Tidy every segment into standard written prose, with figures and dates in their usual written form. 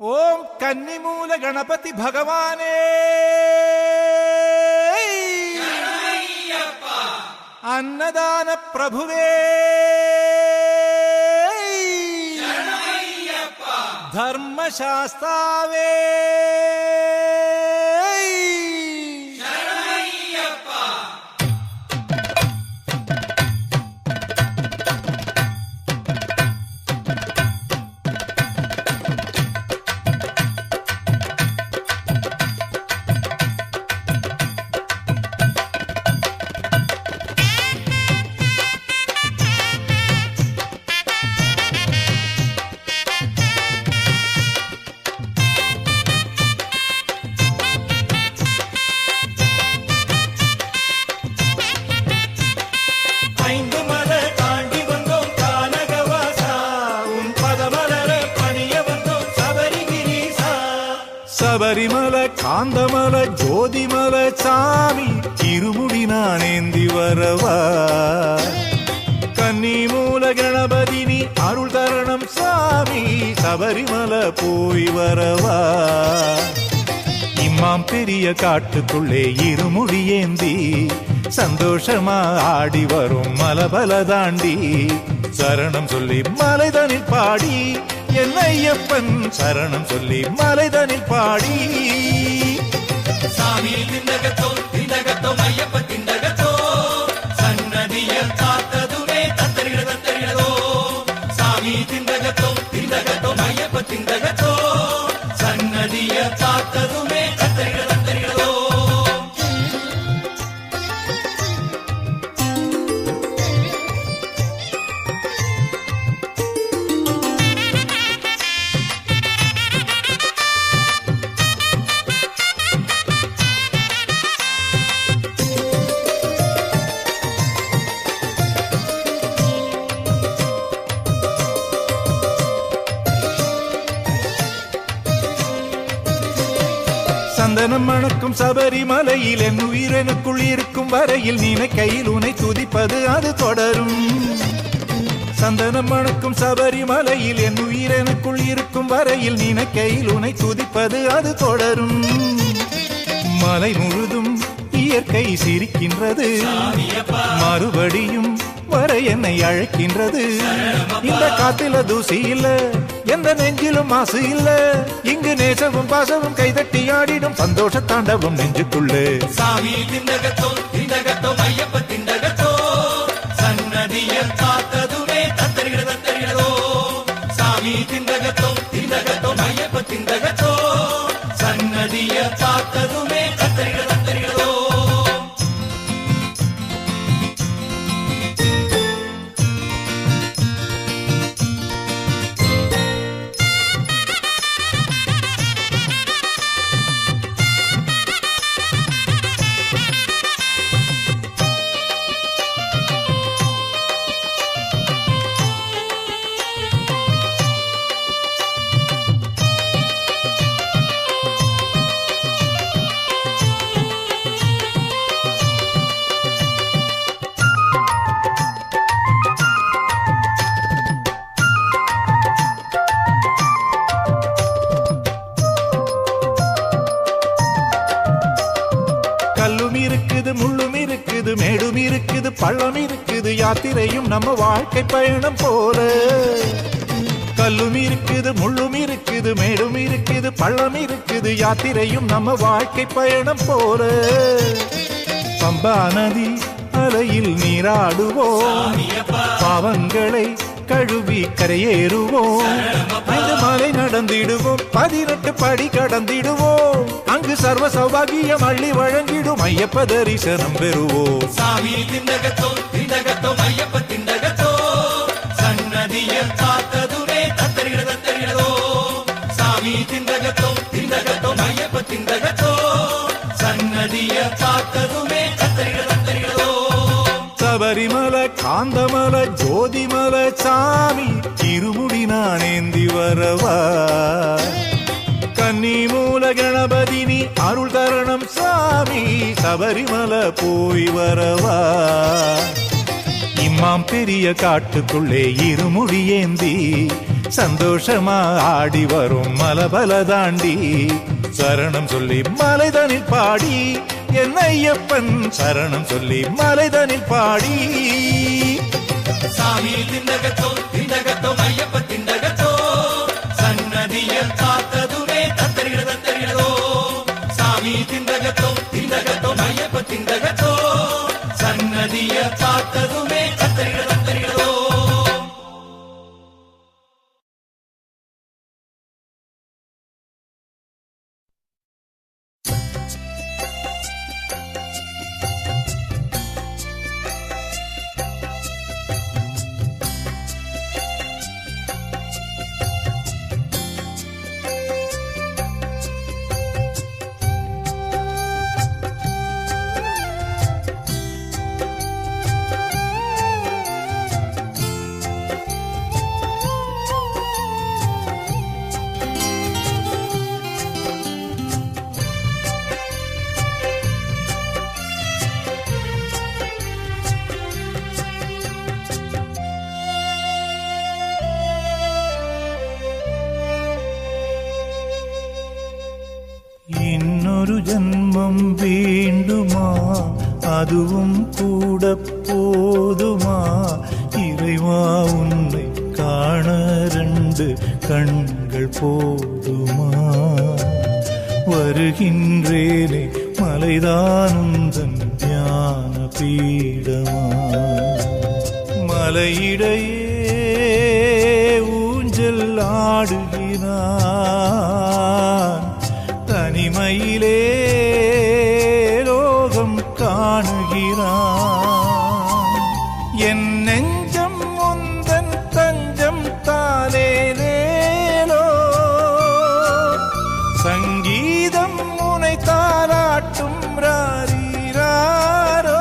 ஓம் கன்னிமூல கணபதி பகவானே அன்னதான பிரபுவே தர்மசாஸ்தாவே சபரிமல காந்தமல ஜோதிமல சாமி இருமுடி நானேந்தி வரவா கன்னிமூல கணபதி நீ அருள் தரணம் சாமி சபரிமல போய் வரவா இம்மாம் பெரிய காட்டுக்குள்ளே இருமுடி ஏந்தி சந்தோஷமா ஆடி வரும் மலபல தாண்டி சரணம் சொல்லி மலைதனில் பாடி என்னையப்பன் சரணம் சொல்லி மலைதனில் பாடி சாமி திண்டகத்தோ திண்டகத்தோ ஐயப்ப திண்டகத்தோ சன்னதிய காத்ததுமே தத்தரிடதோ சாமி திண்டகத்தோ திண்டகத்தோ ஐயப்ப திண்டகத்தோ சன்னதிய காத்ததுமே தத்தரிடதோ சந்தனம் மணக்கும் சபரிமலையில் என் உயிரெனுக்குள் இருக்கும் வரையில் நினைக்கையில் உனை துதிப்பது அது தொடரும் சந்தனம் மணக்கும் சபரிமலையில் என் உயிரெனுக்குள் இருக்கும் வரையில் நினைக்கையில் உனை துதிப்பது அது தொடரும் மலை முழுதும் இயற்கை சிரிக்கின்றது மறுபடியும் வர என்னை அழைக்கின்றது இந்த காத்தில தூசி இல்ல எந்த நெஞ்சிலும் மாசு இல்ல இங்கு நேசவும் பாசவும் கைதட்டி ஆடிடும் சந்தோஷ தாண்டவம் நெஞ்சுக்குள்ளே சாமி திண்டகத்தோ திண்டகத்தோ ஐயப்ப திண்டகத்தோ சன்னதிய காத்ததுமே தத்தரிடதோ சாமி திண்டகத்தோ திண்டகத்தோ ஐயப்ப திண்டகத்தோ சன்னதிய காத்ததுமே தத்தரிடதோ கல்லும் இருக்குது முள்ளும் இருக்குது மேடும் இருக்குது பள்ளம் இருக்குது யாத்திரையும் நம்ம வாழ்க்கை பயணம் போல கல்லும் இருக்குது முள்ளும் இருக்குது மேடும் இருக்குது பள்ளம் இருக்குது யாத்திரையும் நம்ம வாழ்க்கை பயணம் போல பம்பா நதி அலையில் நீராடுவோம் பாவங்களை கழுவி கரையேறுவோம் 5 மலை நடந்திடுவோம் 18 படி கடந்திடுவோம் அங்கு சர்வ சௌபாகியம் அள்ளி வழங்கிடும் ஐயப்ப தரிசனம் பெறுவோம் சாமி திண்டகத்தோ திண்டகத்தோ ஐயப்ப திண்டகத்தோ சன்னதிய காத்ததுமே தத்தரிடதோ சாமி திண்டகத்தோ திண்டகத்தோ ஐயப்ப திண்டகத்தோ சன்னதிய காத்ததுமே தத்தரிடதோ சபரிமல காந்தமல ஜோதிமல சாமி இருமுடி நானேந்தி வரவா கன்னிமூல கணபதி நீ அருள் தரணம் சாமி சபரிமல போய் வரவா இம்மாம் பெரிய காட்டுக்குள்ளே இருமுடி ஏந்தி சந்தோஷமா ஆடி வரும் மலபல தாண்டி சரணம் சொல்லி மலைதனில் பாடி என் ஐயப்பன் சரணம் சொல்லி மலைதனில் பாடி சாமி திண்டகத்தோ திண்டகத்தோ ஐயப்ப திண்டகத்தோ சன்னதிய காத்ததுமே தத்தரிடதோ சாமி திண்டகத்தோ திண்டகத்தோ ஐயப்ப திண்டகத்தோ சன்னதிய காத்ததுமே தத்தரிடதோ இன்னொரு ஜன்மம் வேண்டுமா அதுவும் கூட போதுமா இறைவா உன்னை காண 2 கண்கள் போதுமா வருகின்றேனே மலைதான் உந்தன் ஞான பீடமா மலையிடையே ஊஞ்சல் ஆடுகிறான் தனிமையிலே லோகம் காணுகிறான் என் நெஞ்சம் உந்தன் தஞ்சம் தானேனோ சங்கீதம் உனை தாலாட்டும் ராரீராரோ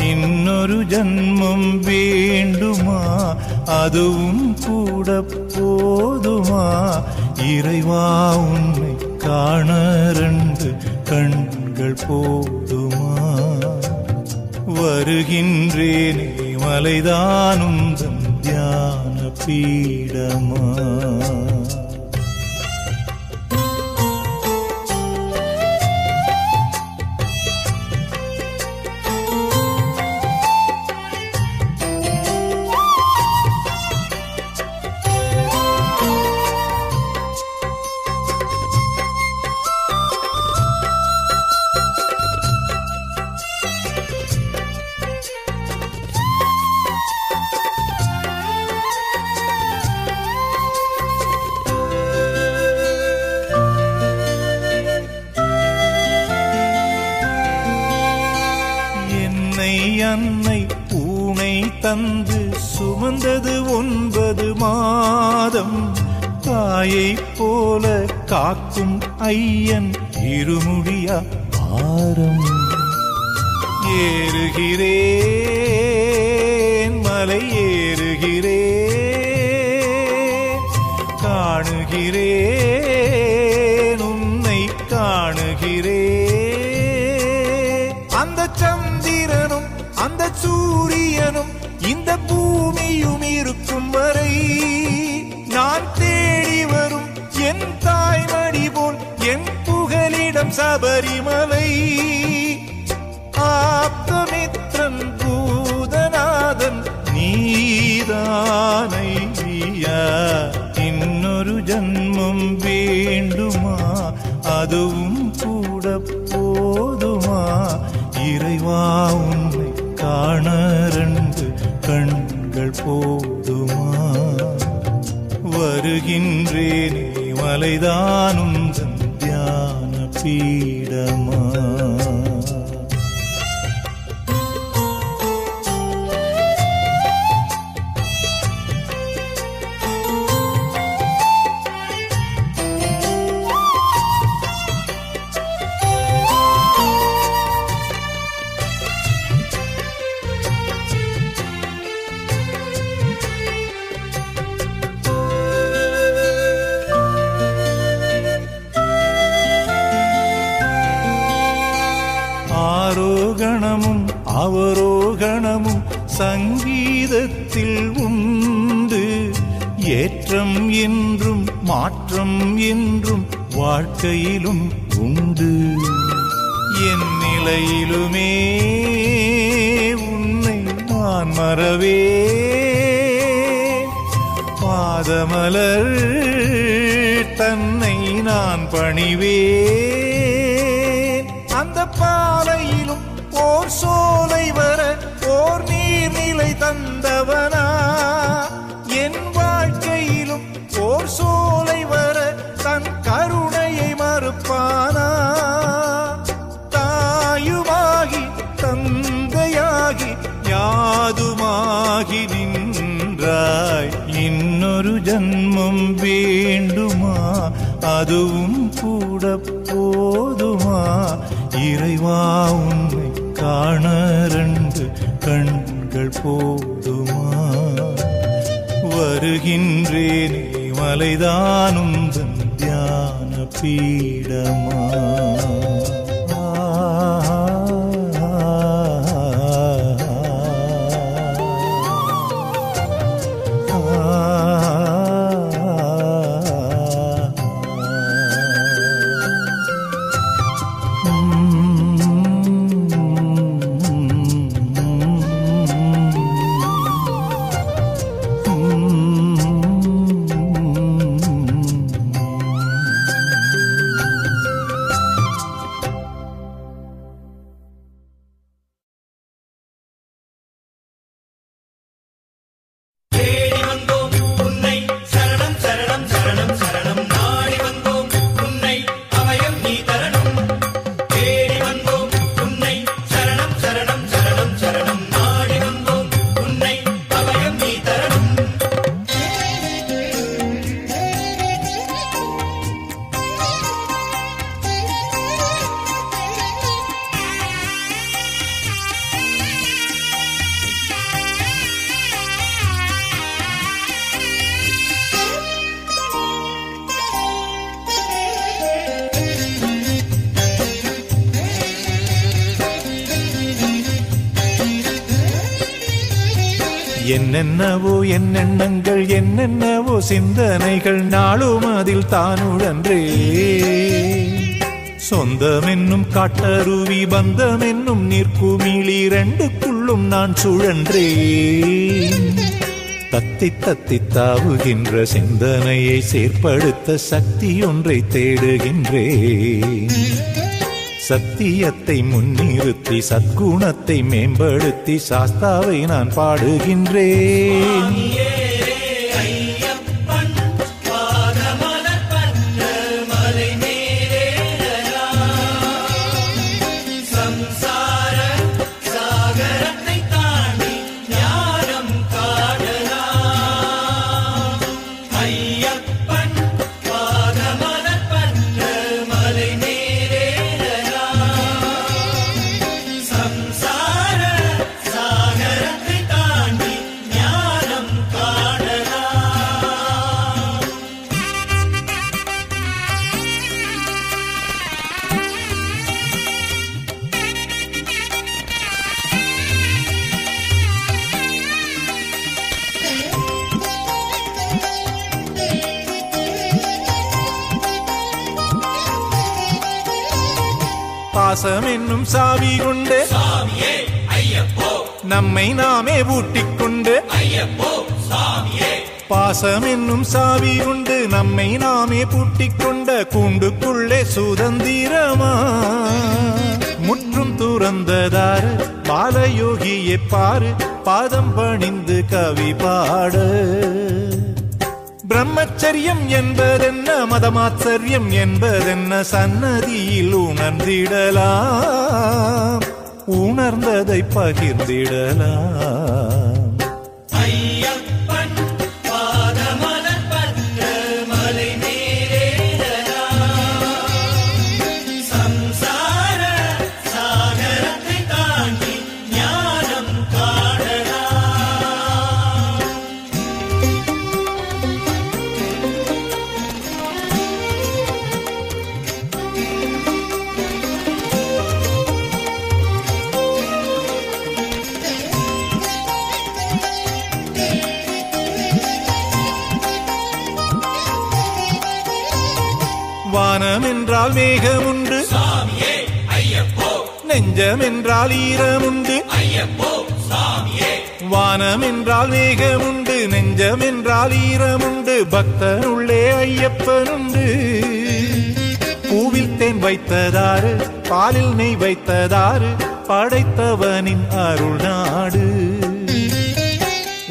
இன்னொரு ஜன்மம் வேண்டுமா அதுவும் கூட போதுமா இறைவா உன்னை காண 2 கண்கள் போதுமா வருகின்றேனே மலைதான் உந்தன் தியான பீடமா அன்னை பூனை தந்து சுமந்தது 9 மாதம் தாயைப் போல காக்கும் ஐயன் இருமுடியா ஆரம் ஏறுகிறேன் மலை ஏறுகிறேன் காணுகிறேன் உன்னை காணுகிறேன் அந்த சந்திரனும் அந்த சூரியனும் இந்த பூமியும் இருக்கும் வரை நான் தேடி வரும் என் தாய்மடி போல் என் புகலிடம் சபரிமலை ஆப்தமித்ரன் பூதநாதன் நீதானையா இன்னொரு ஜன்மம் வேண்டுமா அதுவும் கூட போதுமா இறைவா உன்னை காண 2 கண்கள் போதுமா வருகின்றேனே மலைதான் உந்தன் தியான பீடமா ஆரோகணமும் அவரோகணமும் சங்கீதத்தில் உன் ஏற்றம் என்றும் மாற்றம் என்றும் வாழ்க்கையிலும் உண்டு. என் நிலையிலுமே உன்னை நான் மறவே. பாதமலர் தன்னை நான் பணிவேன். அந்த பாலையிலும் ஓர் சோலை வர ஓர் நீர்நிலை தந்தவனா. என் வாழ்க்கையிலும் ஓர் சோலை வர தன் கருணையை மறுப்பானா. தாயுமாகி தந்தையாகி யாதுமாகி நின்றாய். இன்னொரு ஜன்மம் வேண்டுமா? அதுவும் கூட போதுமா? இறைவா உன்னை காண 2 கண்கள் போதுமா? வருகின்றேனே மலைதானும் தியான பீடமா? என்னென்னவோ என்னெண்ணங்கள் என்னென்னவோ சிந்தனைகள் நாளும் அதில் தானுழன்றே. சொந்தமென்னும் காட்டருவி பந்தமென்னும் நீர்க்குமிழி 2க்குள்ளும் நான் சுழன்றேன். தத்தி தத்தி தாவுகின்ற சிந்தனையை செயற்படுத்த சக்தி ஒன்றை தேடுகின்றேன். சத்தியத்தை முன்னிறுத்தி சத்குணத்தை மேம்படுத்தி சாஸ்தாவை நான் பாடுகின்றேன். பாசம் என்னும் சாவி கொண்டு நம்மை நாமே ஊட்டிக் கொண்டு. பாசம் என்னும் சாவி கொண்டு நம்மை நாமே பூட்டிக் கொண்ட கூண்டுக்குள்ளே சுதந்திரமா முற்றும் துறந்ததாறு பாலயோகியை பாரு. பாதம் பணிந்து கவி பாட. பிரம்மச்சரியம் என்பதென்ன மதமாச்சரியம் என்பதென்ன சன்னதியில் உணர்ந்திடலாம். உணர்ந்ததை பகிர்ந்திடலாம். வானம் என்றால் மேகமுண்டு, சாமியே ஐயப்போ. நெஞ்சம் என்றால் ஈரமுண்டு, ஐயப்போ சாமியே. வானம் என்றால் மேகமுண்டு, நெஞ்சம் என்றால் ஈரமுண்டு, பக்தனுள்ளே ஐயப்பனுண்டு. பூவில் தேன் வைத்ததாறு, பாலில் நெய் வைத்ததாறு, படைத்தவனின் அருள் நாடு.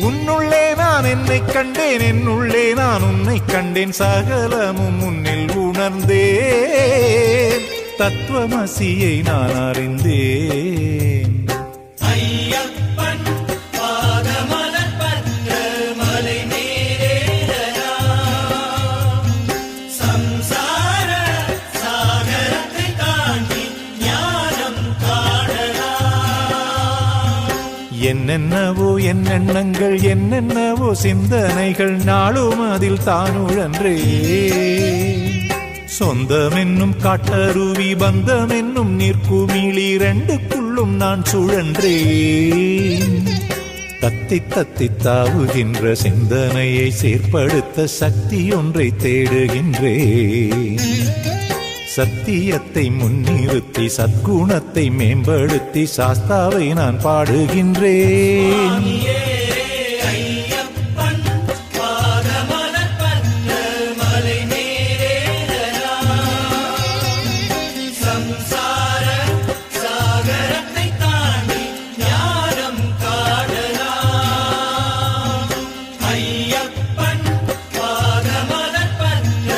உன்னுள்ளே நான் என்னை கண்டேன், என்னுள்ளே நான் உன்னை கண்டேன், சகலமும் உன்னில் உணர்ந்தேன், தத்துவமசியை நான் அறிந்தேன். ஐயப்பன் பாதமலர் பற்ற மலை மேலேறலாம், சம்சார சாகரத்தை தாண்டி ஞானம் காணலாம். என்னென்னவோ என்னெண்ணங்கள், என்னென்னவோ சிந்தனைகள், நாளும் அதில் தான் உழன்றே. சொந்தமென்னும் காட்டருவி, பந்தமென்னும் நீர்க்குமிழி, ரெண்டுக்குள்ளும் நான் சுழன்றேன். தத்தி தத்தி தாவுகின்ற சிந்தனையை செயற்படுத்த சக்தி ஒன்றை தேடுகின்றேன். சத்தியத்தை முன்னிறுத்தி சத்குணத்தை மேம்படுத்தி சாஸ்தாவை நான் பாடுகின்றேன். ஐயப்பன் பாதமலர் பற்ற மலை மேலேறலாம், சம்சார சாகரத்தை தாண்டி ஞானம் காணலாம். ஐயப்பன் பாதமலர் பற்ற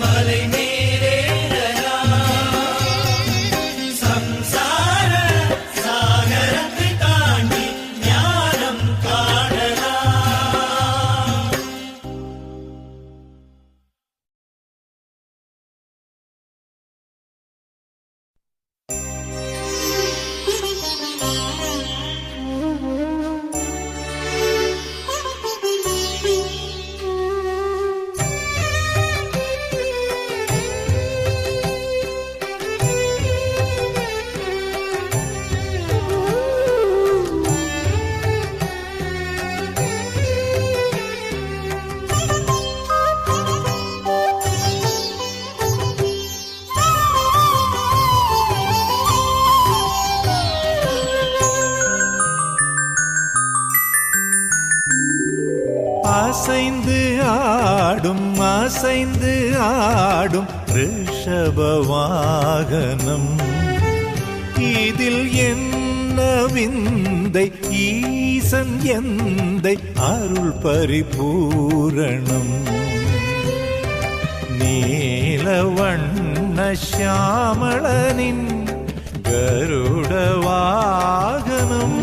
மலை மேலேறலாம், சம்சார சாகரத்தை தாண்டி ஞானம் காணலாம். அசைந்து ஆடும் அசைந்து ஆடும் ரிஷப வாகனம், இதில் என்ன விந்தை, ஈசன் எந்தை அருள் பரிபூரணம். நீலவண்ண ஷியாமளனின் கருட வாகனம்,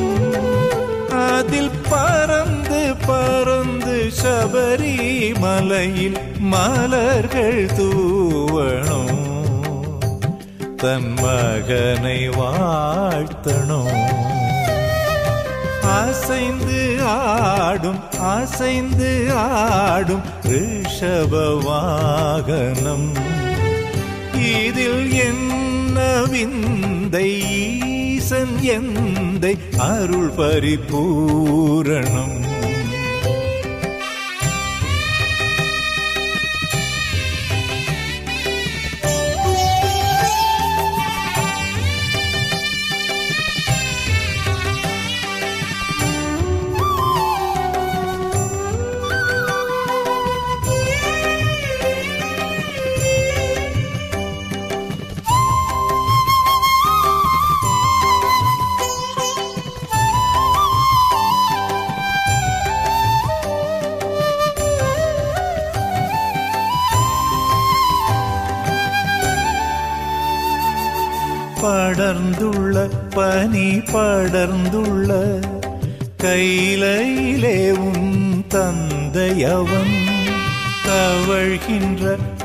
அதில் பறந்து பறந்து சபரிமலையில் மலர்கள் தூவணும், தன் மகனை வாழ்த்தணும். அசைந்து ஆடும் அசைந்து ஆடும் ரிஷப வாகனம், இதில் என்ன விந்தை, ஈசன் எந்தை அருள் பரிபூரணம். படர்ந்துள்ள பனி படர்ந்துள்ள கையிலே உன் தந்தையவன், தவழ்கின்ற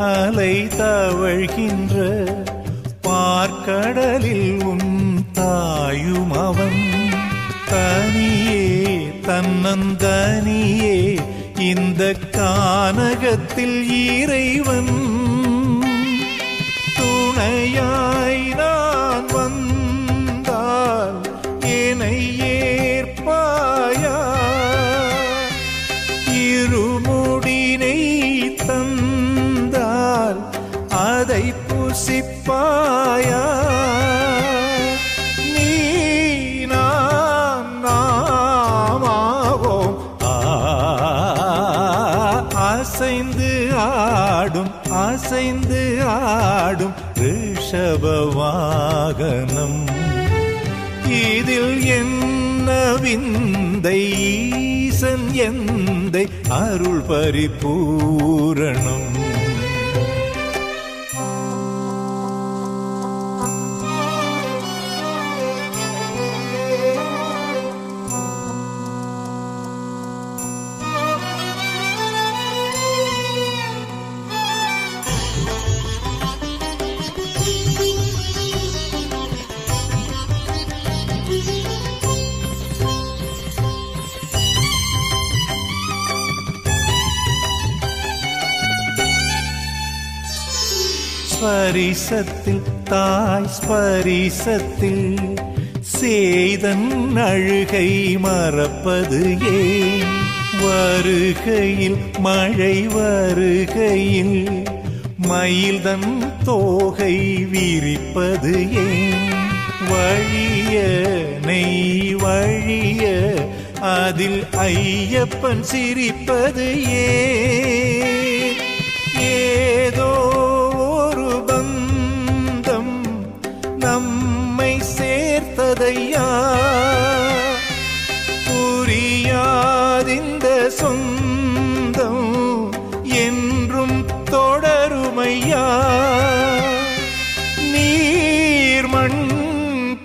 அலை தவழ்கின்ற பார்க்கடலில் உன் தாயும் அவன். தனியே தன்னந்தனியே இந்த கானகத்தில் இறைவன், துணையாய் நான் வந்தால் என்னை ஏற்பாயா, இருமுடினை தந்தால் அதை புசிப்பாயா நீ நாமாவோம் அசைந்து ஆடும் ரிஷப வாகனம் இதில் என்ன விந்தை ஈசன் எந்தை அருள் பரிபூரணம் ஸ்பரிசத்தில் தாய் ஸ்பரிசத்தில் சேதன் அழுகை மறப்பது ஏன் வருகையில் மழை வருகையில் மயில்தன் தோகை விரிப்பது ஏன் வழிய நெய் வழிய அதில் ஐயப்பன் சிரிப்பது ஏன் ஏதோ நம்மை சேர்த்ததையா புரியாதிந்த சொந்தம் என்றும் தொடருமையா நீர்மண்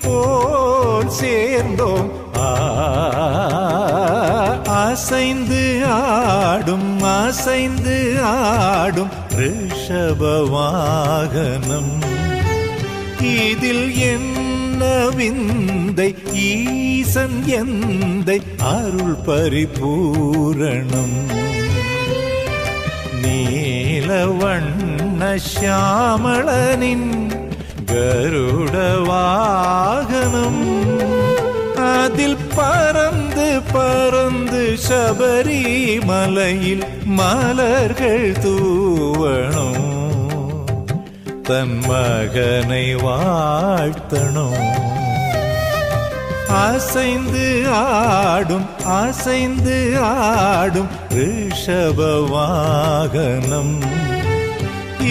போல் சேர்ந்தோம் அசைந்து ஆடும் ரிஷப வாகனம் இதில் என்ன விந்தை ஈசன் எந்தை அருள் பரிபூரணம் நீலவண்ண ஷியாமளனின் கருட வாகனம் அதில் பறந்து சபரிமலையில் மலர்கள் தூவணும் தன் மகனை வாழ்த்தணும் அசைந்து ஆடும் ரிஷப வாகனம்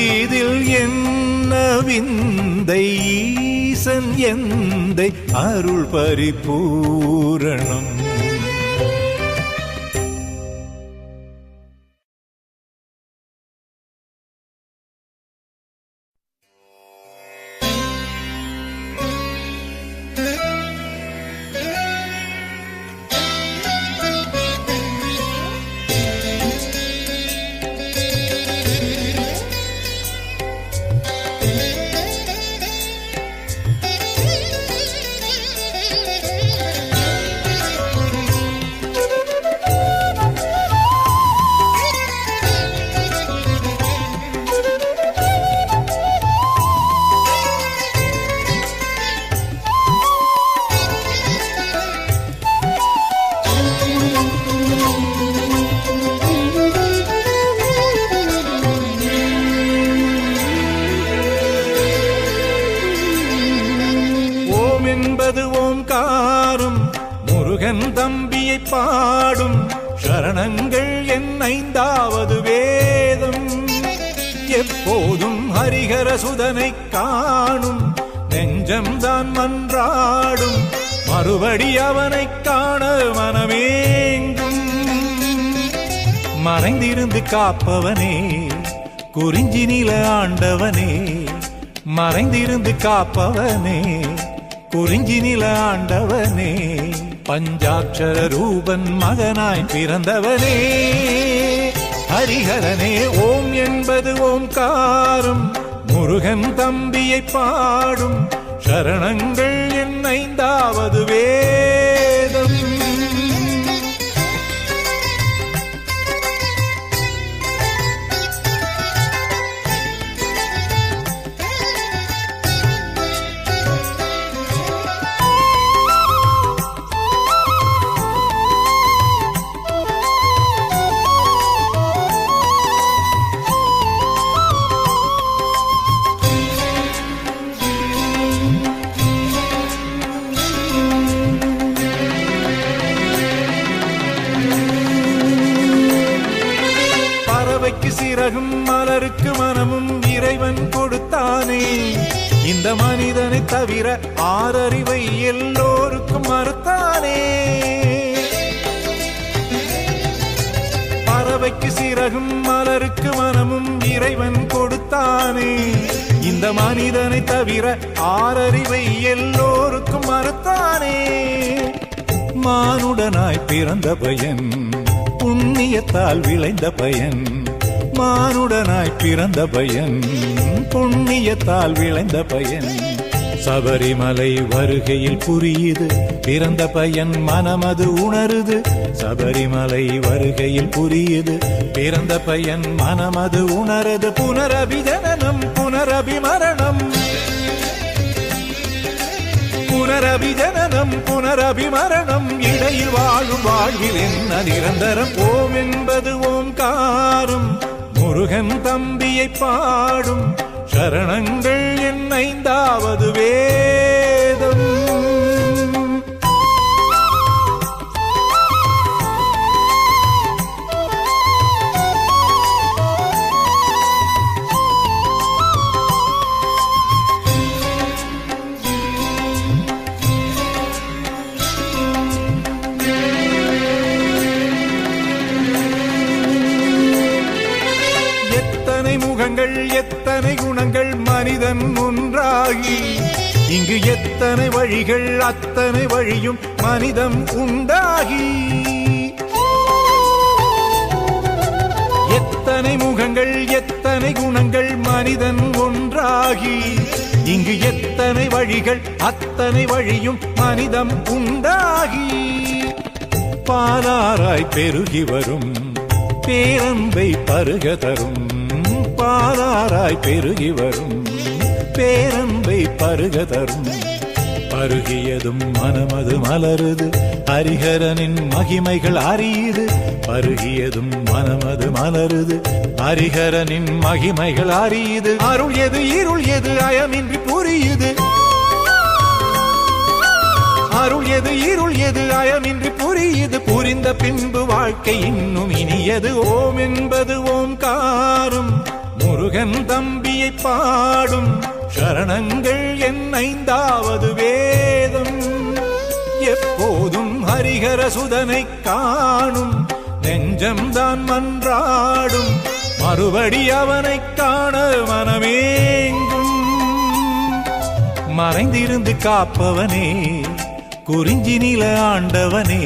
இதில் என்ன விந்தை ஈசன் எந்தை அருள் பரிபூரணம் தம்பியை பாடும் சரணங்கள் என் ஐந்தாவது வேதம் எப்போதும் ஹரிஹர சுதனை காணும் நெஞ்சம்தான் மன்றாடும் மறுபடி அவனை காண மனமேங்கும் மறைந்திருந்து காப்பவனே குறிஞ்சி நில ஆண்டவனே மறைந்திருந்து காப்பவனே குறிஞ்சி நில ஆண்டவனே பஞ்சாட்சர ரூபன் மகனாய் பிறந்தவனே ஹரிஹரனே ஓம் என்பது ஓம்காரம் முருகன் தம்பியை பாடும் சரணங்கள் என் ஐந்தாவது வேதம் சிறகும் மலருக்கு மனமும் இறைவன் கொடுத்தானே. இந்த மனிதனை தவிர ஆறறிவை எல்லோருக்கும் மறுத்தானே. பறவைக்கு சிறகும் மலருக்கு மனமும் இறைவன் கொடுத்தானே. இந்த மனிதனை தவிர ஆறறிவை எல்லோருக்கும் மறுத்தானே. மானுடனாய் பிறந்த பயன் புண்ணியத்தால் விளைந்த பயன். மானுடனாய் பிறந்த பயன் புண்ணியத்தால் விளைந்த பயன். சபரிமலை வருகையில் புரியுது பிறந்த பயன் மனமது உணருது. சபரிமலை வருகையில் புரியுது பிறந்த பயன் மனமது உணருது. புனரபிஜனனம் புனரபிமரணம் புனரபிஜனனம் புனரபிமரணம். இடையில் வாழும் வாழ்வில் என்ன நிரந்தரம்? ஓம் என்பது ஓம்காரம் முருகன் தம்பியை பாடும் சரணங்கள் என் 5வது வேதம். எத்தனை குணங்கள் மனிதன் ஒன்றாகி. இங்கு எத்தனை வழிகள் அத்தனை வழியும் மனிதம் உண்டாகி. எத்தனை முகங்கள் எத்தனை குணங்கள் மனிதன் ஒன்றாகி. இங்கு எத்தனை வழிகள் அத்தனை வழியும் மனிதம் உண்டாகி. பாலாராய் பெருகி வரும் பேரன்பை பருக தரும். பாலாராய் பெருகி வரும் பேரன்பை பருக தரும். பருகியதும் மனமது மலருது ஹரிஹரனின் மகிமைகள் அறியுது. பருகியதும் மனமது மலருது ஹரிஹரனின் மகிமைகள் அறியுது. அருள் எது இருள் எது அயமின்றி புரியுது. அருள் எது இருள் எது அயமின்றி புரியுது. புரிந்த பின்பு வாழ்க்கை இன்னும் இனியது. ஓம் என்பது ஓம்காரம் முருகன் தம்பியை பாடும் சரணங்கள் என் 5வது வேதம். எப்போதும் ஹரிஹர சுதனை காணும் நெஞ்சம்தான் மன்றாடும். மறுபடி அவனை காண மனமேங்கும். மறைந்திருந்து காப்பவனே குறிஞ்சி நில ஆண்டவனே.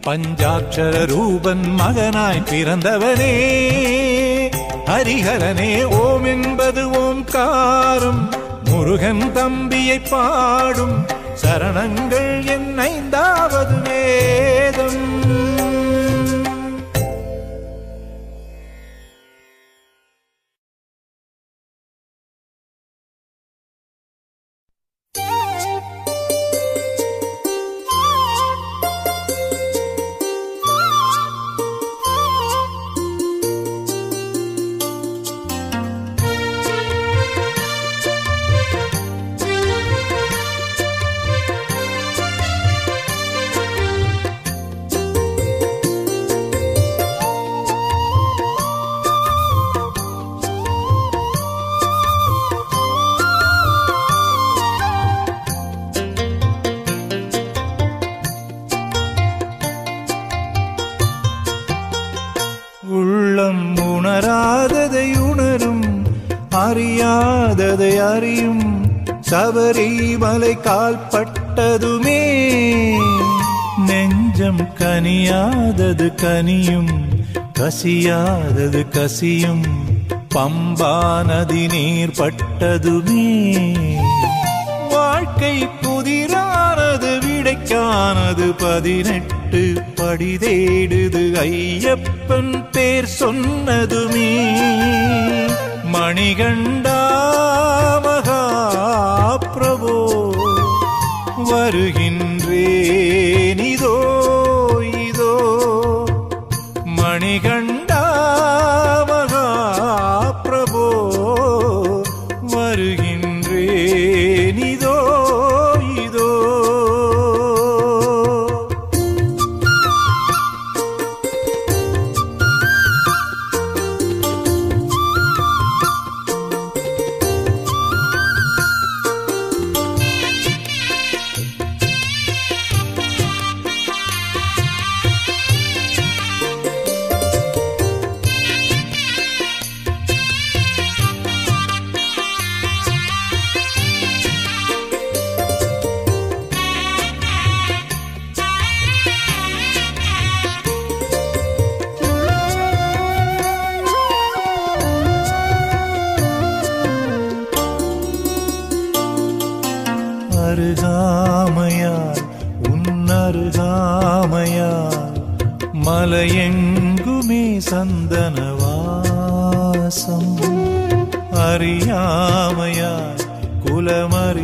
பஞ்சாட்சர ரூபன் மகனாய் பிறந்தவனே ஹரிஹரனே. ஓம் என்பது ஓம்காரம் முருகன் தம்பியை பாடும் சரணங்கள் என் 5வது வேதம். உணராததை உணரும் அறியாததை அறியும். சபரிமலை கால்பட்டதுமே நெஞ்சம் கனியாதது கனியும் கசியாதது கசியும். பம்பா நதி நீர் பட்டதுமே வாழ்க்கை புதிரானது விடைக்கானது. 18 படி தேடுது ஐயப்பன் பேர் சொன்னதுமே. மணிகண்டா மகா பிரபோ வருகின்றேன் இதோ இதோ. மணிகண்டா மகா பிரபோ வருகின்றேன் இதோ இதோ. மலையெங்குமே சந்தனவாசம் அறியாமையாய் குலமறியாமையாய்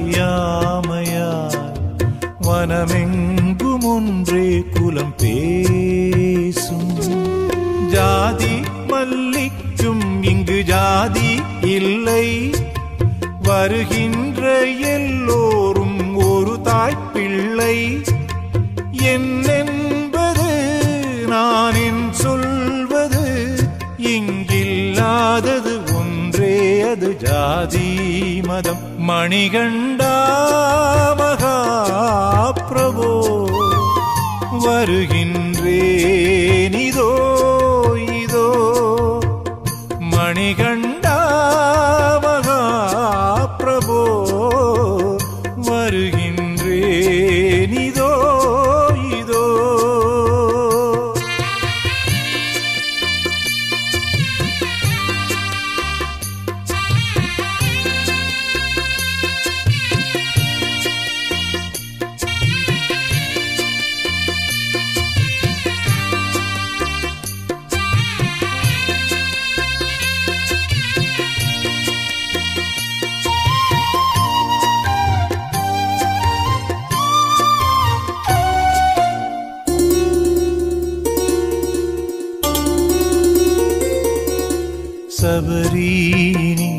வனமெங்கும் ஒன்றே குலம் பேசும் ஜாதி மல்லிக்கும் இங்கு ஜாதி இல்லை வருகின்ற எல்லோரும் ஒரு தாய்ப்பிள்ளை என்னென்பது நான் என் சொல்வது இங்கில்லாதது ஒன்றே அது ஜாதி மதம் மணிகண்டா மகாபிரபோ வருகின்றேன் இதோ இதோ மணிகண்டா மகாபிரபோ வருகின்றேன் இதோ இதோ சபரீனி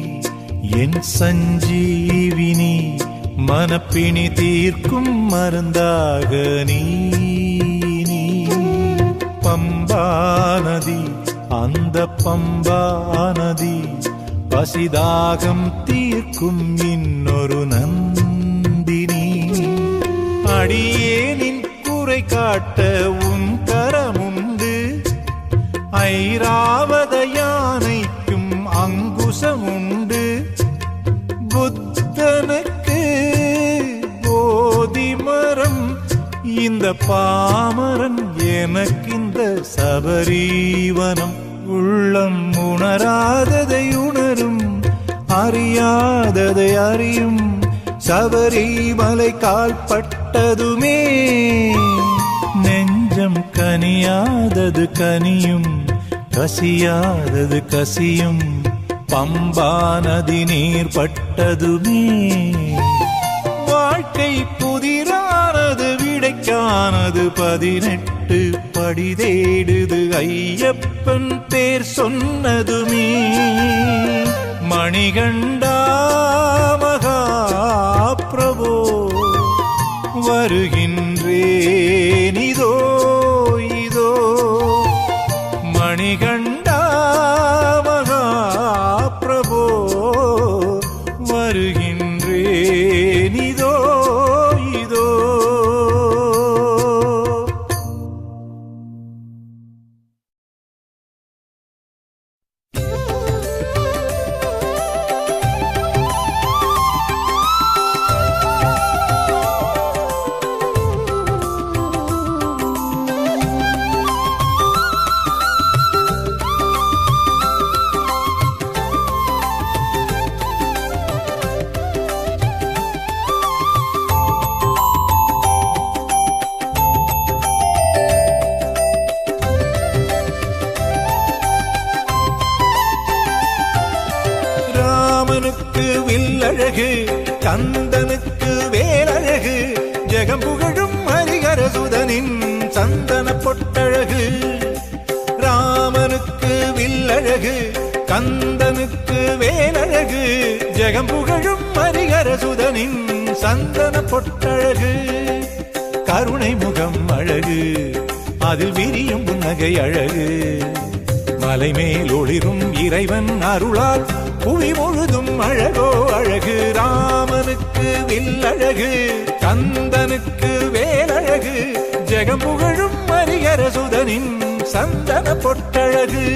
என் சஞ்சீவினி மனப்பிணி தீர்க்கும் மருந்தாக நீ பம்பா நதி அந்த பம்பா நதி பசிதாகம் தீர்க்கும் இன்னொரு நந்தினி அடியேனின் குறை காட்ட உன் கரமுண்டு ஐராவத யானைக்கும் அங்குசமுண்டு புத்தனுக்கு போதி மரம் இந்த பாமரன் எனக்கு இந்த சபரீவனம் உள்ளம் உணராததை உணரும் அறியாததை அறியும் சபரிமலை கால்பட்டதுமே நெஞ்சம் கனியாதது கனியும் கசியாதது கசியும் பம்பா நதி நீர் பட்டதுமே வாழ்க்கை புதிரானது விடைக்கானது 18 படி தேடுது ஐயப்பன் பேர் சொன்னதுமே மணிகண்டா மகாபிரபோ வருகின்றேன் இதோ இதோ மணிகண்டா மகாபிரபோ வருகின்றேன் இதோ இதோ வில்லழகு கந்தனுக்கு வேலழகு ஜெகம் புகழும் ஹரிஹரசுதனின் சந்தன பொட்டழகு ராமனுக்கு வில்லழகு கந்தனுக்கு வேலழகு ஜெகம் புகழும் ஹரிஹரசுதனின் சந்தன பொட்டழகு கருணை முகம் அழகு அதில் விரியும் புன்னகை அழகு மலைமேல் ஒளிரும் இறைவன் அருளால் புவி முழுதும் அழகோ அழகு ராமனுக்கு வில்லழகு கந்தனுக்கு வேலழகு ஜெகம் புகழும் ஹரிஹரசுதனின் சந்தன பொட்டழகு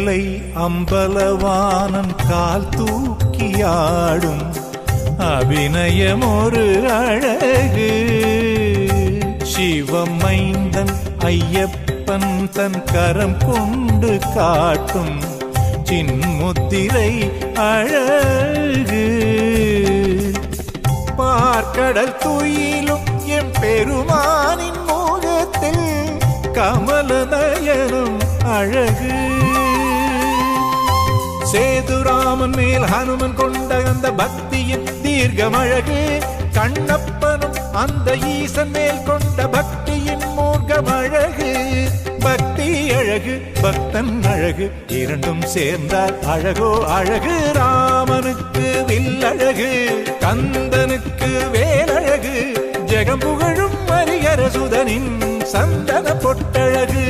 தில்லை அம்பலவானன் கால் தூக்கியாடும் அபிநயம் ஒரு அழகு. சிவமைந்தன் ஐயப்பன் தன் கரம் கொண்டு காட்டும் சின்முத்திரை அழகு. பார்க்கடல் துயிலும் எம் பெருமானின் முகத்தில் கமல நயனம் அழகு. சேதுராமன் மேல் ஹனுமன் கொண்ட அந்த பக்தியின் தீர்க்கம் அழகு. கண்ணப்பனும் அந்த ஈசன் மேல் கொண்ட பக்தியின் மூர்க்கம் அழகு. பக்தி அழகு பக்தன் அழகு இரண்டும் சேர்ந்தால் அழகோ அழகு. ராமனுக்கு வில்லழகு கந்தனுக்கு வேலழகு. ஜெகம் புகழும் ஹரிஹர சுதனின் சந்தன பொட்டழகு.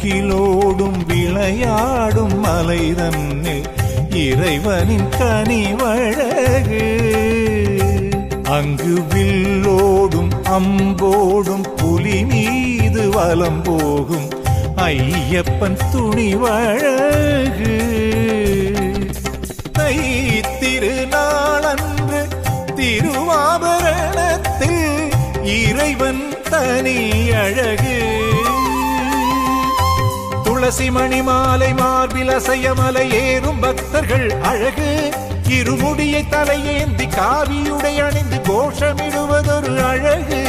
முகிலோடும் விளையாடும் மலை தன்னில் இறைவனின் கனிவழகு. அங்கு வில்லோடும் அம்போடும் புலி மீது வலம் போகும் ஐயப்பன் துணிவழகு. தை திருநாளன்று திருவாபரணத்தில் இறைவன் தனி அழகு. துளசி மணி மாலை மார்பில் அசையமலை ஏறும் பக்தர்கள் அழகு. இருமுடியை தலையேந்தி காவியுடை அணிந்து கோஷமிடுவதொரு அழகு.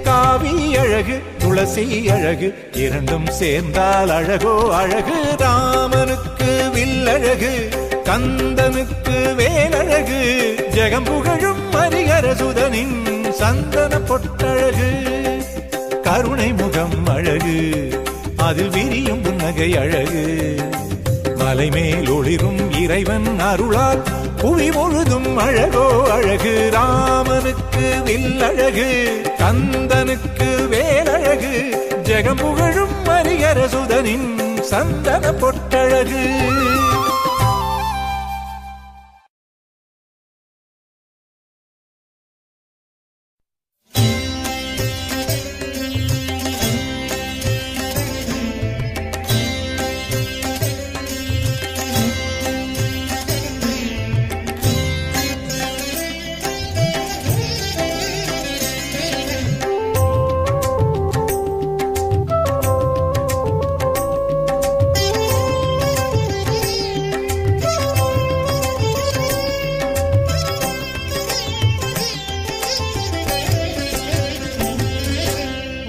காவி அழகு துளசி அழகு இரண்டும் சேர்ந்தால் அழகோ அழகு. ராமனுக்கு வில்லழகு கந்தனுக்கு வேலழகு. ஜெகம் புகழும் ஹரிஹர சுதனின் சந்தன பொட்டழகு. கருணை முகம் அழகு அதில் விரியும் புன்னகை அழகு. மலை மேல் ஒளிரும் இறைவன் அருளால் புவி முழுதும் அழகோ அழகு. ராமனுக்கு வில்லழகு கந்தனுக்கு வேலழகு. ஜெகம் புகழும் ஹரிஹர சுதனின் சந்தன பொட்டழகு.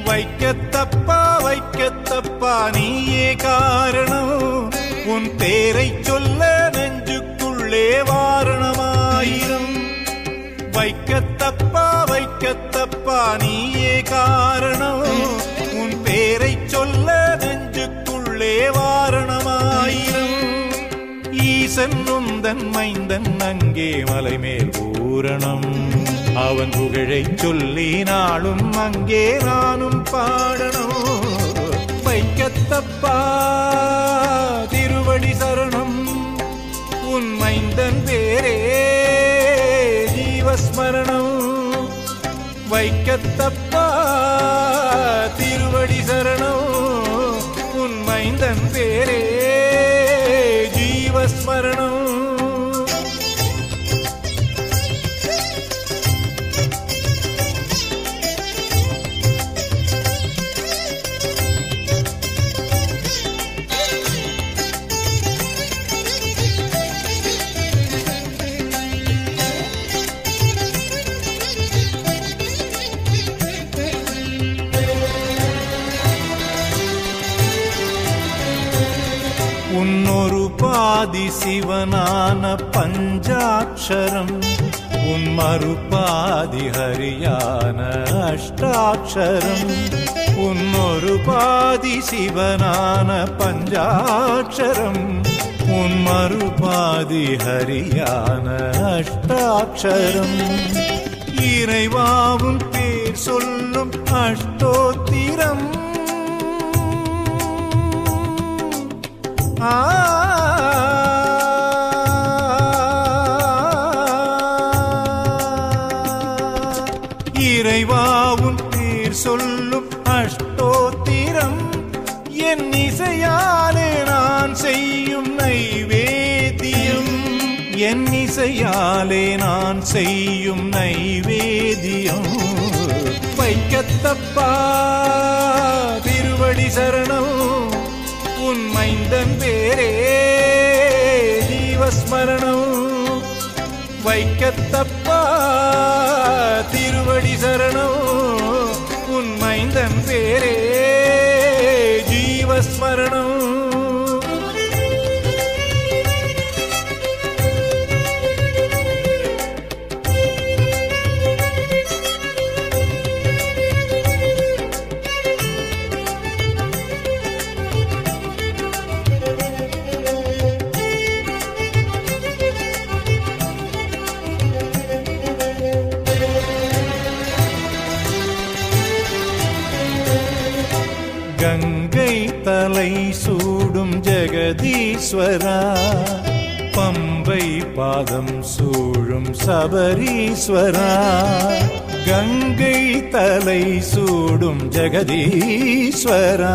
வைக்கத்தப்பா வைக்கத்தப்பா நீயே காரணம். உன் பேரை சொல்ல நெஞ்சுக்குள்ளே வாரணமாயிரம். வைக்கத்தப்பா வைக்கத்தப்பா நீயே காரணம். உன் பேரை சொல்ல நெஞ்சுக்குள்ளே வாரணமாயிரம். ஈசன் உந்தன் மைந்தன் அங்கே மலை மேல் பூரணம். அவன் புகழை சொல்லி நாளும் அங்கே நானும் பாடணும். வைக்கத்தப்பா திருவடி சரணம். உன் மைந்தன் பேரே ஜீவஸ்மரணம். வைக்கத்தப்பா திருவடி சரணம். உன் மைந்தன் பேரே ஜீவஸ்மரணம். உன்னொரு பாதி சிவனான பஞ்சாட்சரம். உன் மறுபாதி ஹரியான அஷ்டாட்சரம். உன்னொரு பாதி சிவனான பஞ்சாட்சரம் உன் மறுபாதி ஹரியான அஷ்டாட்சரம் இறைவாவும் பேர் சொல்லும் அஷ்டோத்திரம் இறைவாவும் பேர் சொல்லும் அஷ்டோத்திரம் என் இசையாலே நான் செய்யும் நைவேத்தியம் என் இசையாலே நான் செய்யும் நைவேத்தியம் வைக்கத்தப்பா திருவடி சரணம் உன் மைந்தன் பேரே ஜீவஸ்மரணம் வைக்கத்தப்பா திருவடி சரணம் உன் மைந்தன் பேரே ஜீவஸ்மரணம் கங்கை தலை சூடும் ஜெகதீஸ்வரா பம்பை பாதம் சூழும் சபரீஸ்வரா கங்கை தலை சூடும் ஜெகதீஸ்வரா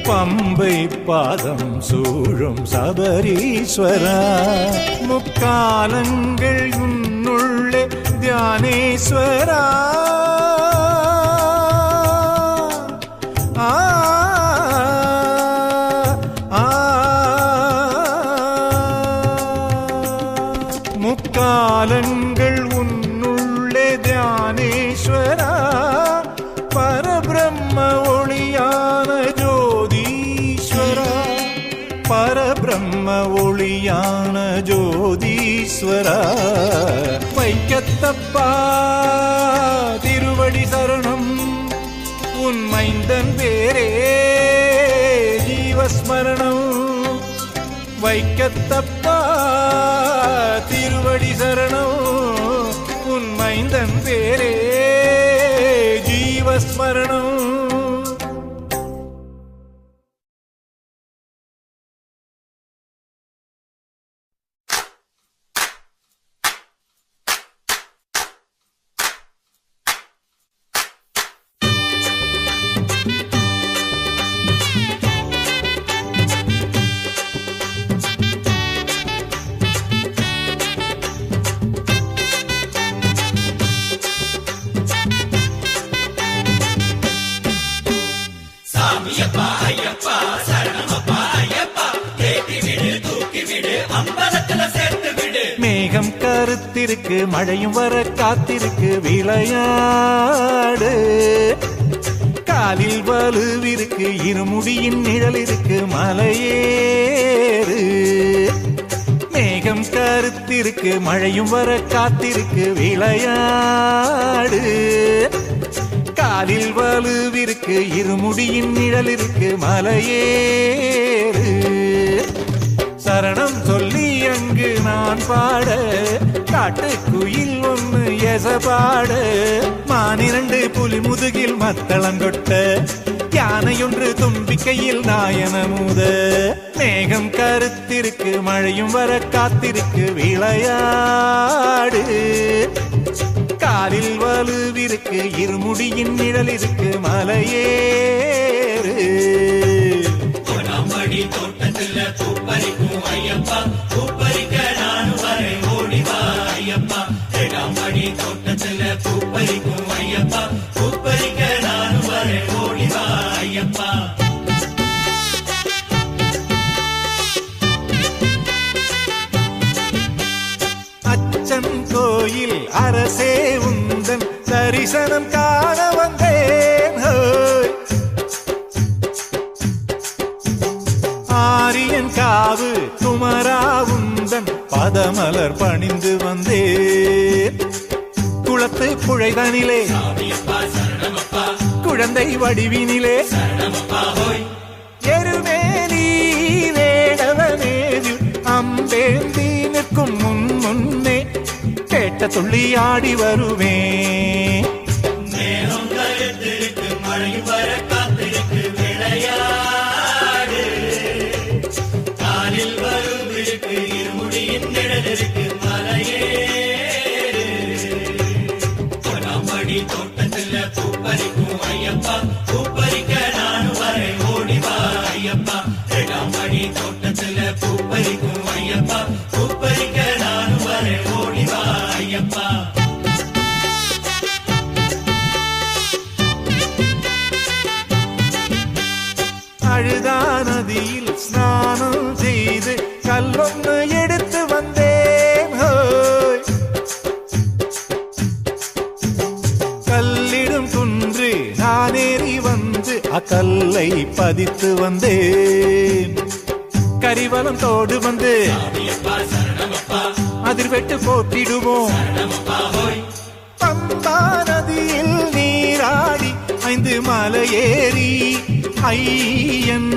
பம்பை பாதம் சூழும் சபரீஸ்வரா முக்காலங்கள் உன்னுள்ளே தியானேஸ்வரா முக்காலங்கள் உன்னுள்ளே தியானேஸ்வரா பரபிரம்ம ஒளியான ஜோதீஸ்வரா பரபிரம்ம ஒளியான ஜோதீஸ்வரா வைக்கத்தப்பா திருவடி சரணம் உன் மைந்தன் பேரே ஜீவஸ்மரணம் வைக்கத்தப்பா திருவடி சரணம் உன் மைந்தன் பேரே ஜீவஸ்மரணம் மேகம் கருத்திருக்கு மழையும் வர காத்திருக்கு விளையாடு காலில் வலுவிருக்கு இருமுடியின் நிழல் இருக்கு மலையேறு மேகம் கருத்திருக்கு மழையும் வர காத்திருக்கு விளையாடு காலில் வலுவிருக்கு இருமுடியின் நிழல் இருக்கு மலையேறு சரணம் சொல்லி அங்கு நான் பாட காட்டுக்குயில் ஒன்று எசபாட மானிரண்டு புலி முதுகில் மத்தளங்கொட்ட யானையொன்று தும்பிக்கையில் நாயனமுத மேகம் கருத்திருக்கு மழையும் வர காத்திருக்கு விளையாடு காலில் வலுவிருக்கு இருமுடியின் நிழல் இருக்கு மலையேறு தோட்டத்துல பூப்பறிக்கும் ஐயப்பா பூப்பறிக்க நானும் வரை ஓடிவா ஐயப்பா எடாமடி தோட்டத்துல பூப்பறிக்கும் ஐயப்பா பூப்பறிக்க நானும் வரை ஓடிவா ஐயப்பா அச்சன் கோயில் அரசே உந்தன் தரிசனம் காண வந்தேன் ஆரியன் காவு குமரா உந்தன் பதமலர் பணிந்து வந்தேன் குளத்து புழைதனிலே குழந்தை வடிவினிலே சரணமப்பா ஹோய் எருமேலி வேடவனேதில் அம்பேந்தி நிற்கும் முன்னே கேட்ட துள்ளி ஆடி வருவேன். நேரம் கருத்திருக்கு மழையும் வர காத்திருக்கு விளையாடு காலில் வரும் இருக்கு இருமுடியின் நிழல் இருக்கு மலையேறு பொன்னாம்படி தோட்டத்துல பூப்பறிக்கும் ஐயப்பா பூப்பறிக்க நானும் வரை ஓடிவா ஐயப்பா ரெண்டாம்படி தோட்டத்துல பூப்பறிக்கும் ஐயப்பா பூப்பறிக்க நானும் வரை ஓடிவா ஐயப்பா. அழுதா நதியில் ஸ்நானம் செய்து கல்லொன்று எடுத்து வந்தேன். ஹோய். கல்லிடும் குன்று நானேறி வந்து அக்கல்லை பதித்து வந்தேன். கரிவலம் தோடு வந்து சாமியப்பா சரணமப்பா அதிர்வெட்டு போட்டிடுவோம். சரணமப்பா ஹோய் பம்பா நதியில் நீராடி 5 மலையேறி ஐயன்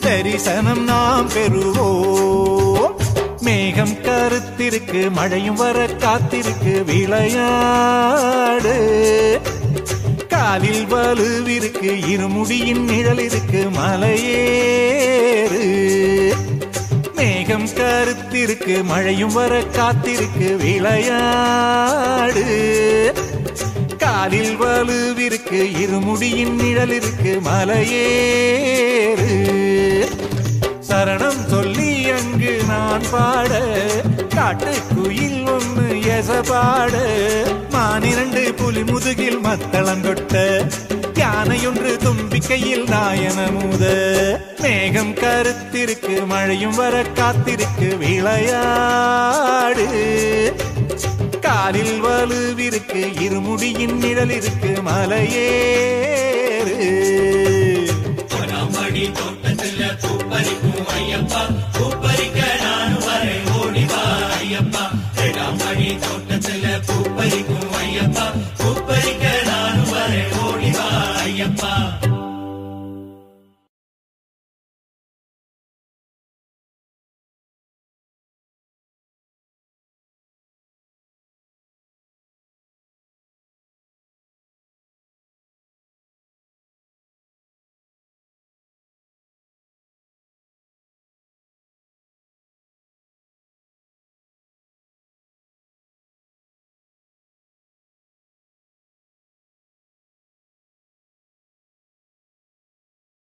தரிசனம் நாம் பெறுவோம். மேகம் கருத்திருக்கு மழையும் வர காத்திருக்கு விளையாடு காலில் வலுவிருக்கு இருமுடியின் நிழல் இருக்கு மலையேறு. மேகம் கருத்திருக்கு மழையும் வர காத்திருக்கு விளையாடு காலில் வலுவிருக்கு இருமுடியின் நிழல் இருக்கு மலையேறு. சரணம் சொல்லி அங்கு நான் பாட காட்டுக்குயில் ஒன்று எசபாட மானிரண்டு புலி முதுகில் மத்தளங்கொட்ட யானையொன்று தும்பிக்கையில் நாயனமுத. மேகம் கருத்திருக்கு மழையும் வர காத்திருக்கு விளையாடு காலில் வலுவிருக்கு இருமுடியின் நிழல் இருக்கு மலையேறு.